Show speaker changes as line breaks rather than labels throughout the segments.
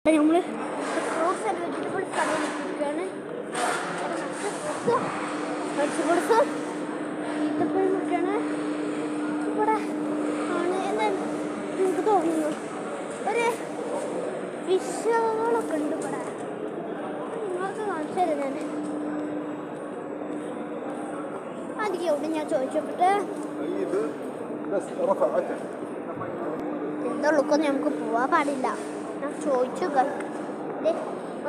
നമ്മൾ fruits and vegetables കടയിലിരിക്കുകയാണ്. Vegetables ഈത്തപ്പഴമൊക്കെയാണ് ഇവിടെ ആണ് എന്ന് എനിക്ക് തോന്നുന്നു. ഒരു ഫിഷുകളൊക്കെ ഉണ്ട് ഇവിടെ. നിങ്ങൾക്ക് കാണിച്ചു തരാം. ഞാൻ അധികം എവിടെ ഞാൻ ചോദിച്ചോട്ടെ എന്താ ഉള്ളക്കൊന്നും നമുക്ക് പോവാൻ പാടില്ല. ഞാൻ ചോദിച്ചു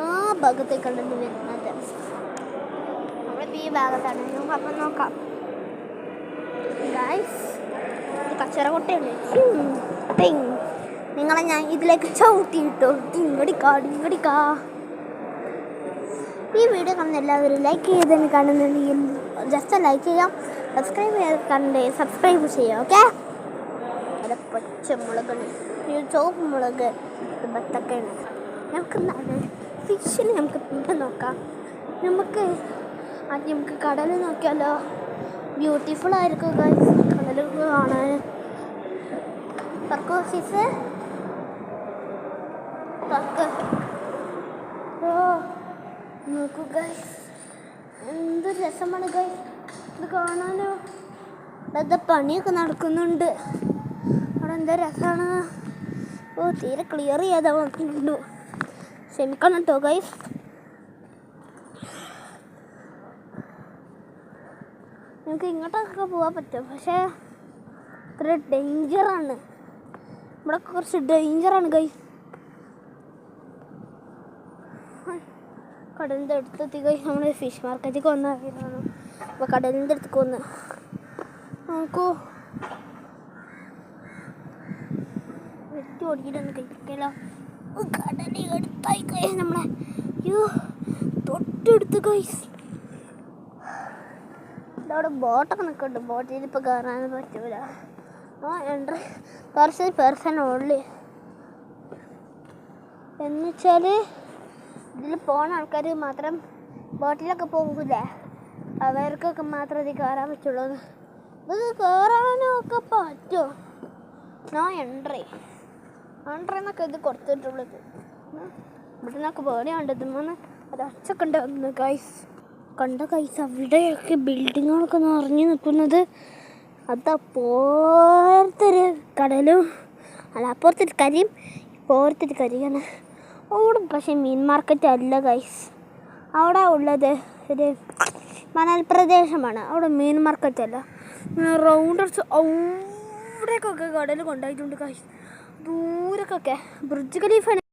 ആ ഭാഗത്തേക്കാണ് വരുന്നത്. നമ്മളിപ്പോൾ ഈ ഭാഗത്താണ്. നമുക്ക് അപ്പം നോക്കാം. ഗൈസ് കച്ചറ കൊട്ടയുണ്ട്. നിങ്ങളെ ഞാൻ ഇതിലേക്ക് ചവിട്ടിയിട്ടോ. ഇങ്ങടിക്കാ ഈ വീഡിയോ കാണുന്ന എല്ലാവരും ലൈക്ക് ചെയ്തതിന് കാണുന്നുണ്ടെങ്കിൽ ജസ്റ്റ് ലൈക്ക് ചെയ്യാം. സബ്സ്ക്രൈബ് ചെയ്ത് കണ്ടേ സബ്സ്ക്രൈബ് ചെയ്യാം. ഓക്കെ. അത് പച്ചമുളകാണ്, ചുവപ്പ് മുളക്, ബത്തക്കയാണ്. നമുക്ക് എന്താണ് ഫിഷിന് നമുക്ക് പിന്നെ നോക്കാം. നമുക്ക് ആദ്യം നമുക്ക് കടൽ നോക്കിയാലോ. ബ്യൂട്ടിഫുൾ ആയിരിക്കും ഗൈസ് കടൽ കാണാൻ. സർക്കോസിസ് നോക്കൂ ഗൈസ്, എന്ത് രസമാണ് ഗൈസ് ഇത് കാണാനോ. ഇവിടെ പണിയൊക്കെ നടക്കുന്നുണ്ട്. അവിടെ എന്താ രസമാണ്. ഓ തീരെ ക്ലിയർ ചെയ്യാതെ വന്നിട്ടുണ്ടു. ക്ഷമിക്കണം കേട്ടോ ഗൈസ്. നമുക്ക് ഇങ്ങോട്ടൊക്കെ പോകാൻ പറ്റും, പക്ഷേ ഇത്ര ഡേഞ്ചറാണ്. ഇവിടെ കുറച്ച് ഡേഞ്ചറാണ് ഗൈസ്. കടലിൻ്റെ അടുത്തെത്തി ഗൈസ്. നമ്മൾ ഫിഷ് മാർക്കറ്റിലേക്ക് വന്നതാണ്. അപ്പോൾ കടലിൻ്റെ അടുത്തേക്ക് വന്ന് നോക്കൂ. വെട്ടി ഓടിക്കിട്ടൊന്ന് കഴിക്കില്ല. കടലിൽ എടുത്തായി ഗൈസ്. നമ്മളെ തൊട്ടടുത്ത് ഗൈസ്. ഇതവിടെ ബോട്ടൊക്കെ നിൽക്കുന്നുണ്ട്. ബോട്ടിൽ ഇപ്പോൾ കയറാൻ പറ്റൂല. എൻട്രി പേഴ്സൺ ഓൺലി എന്നുവെച്ചാൽ ഇതിൽ പോണ ആൾക്കാർ മാത്രം ബോട്ടിലൊക്കെ പോകില്ലേ, അവർക്കൊക്കെ മാത്രം ഇത് കയറാൻ പറ്റുള്ളൂ. ഇത് കയറാനൊക്കെ പറ്റുമോ? നോ എൻട്രി എന്നൊക്കെ ഇത് കൊടുത്തിട്ടുള്ളത്. ഇവിടെ നിന്നൊക്കെ പേടിയുണ്ട്. ഇതിന്ന് ഒരച്ചൊക്കെ ഉണ്ടാകുന്നു ഗൈസ്. കണ്ട ഗൈസ്, അവിടെയൊക്കെ ബിൽഡിങ്ങുകളൊക്കെ നിറഞ്ഞു നിൽക്കുന്നത്. അതപ്പോഴത്തൊരു കടലും അല്ല, അപ്പുറത്തൊരു കരിയും ഇപ്പോഴത്തൊരു കരിയാണ്. അവിടെ പക്ഷേ മീൻ മാർക്കറ്റ് അല്ല ഗൈസ്. അവിടെ ഉള്ളത് ഒരു മണൽ പ്രദേശമാണ്. അവിടെ മീൻ മാർക്കറ്റ് അല്ല. റൗണ്ടർസ് അവിടേക്കൊക്കെ കടൽ കൊണ്ടായിട്ടുണ്ട് ഗൈസ്. ദൂരക്കൊക്കെ Burj Khalifa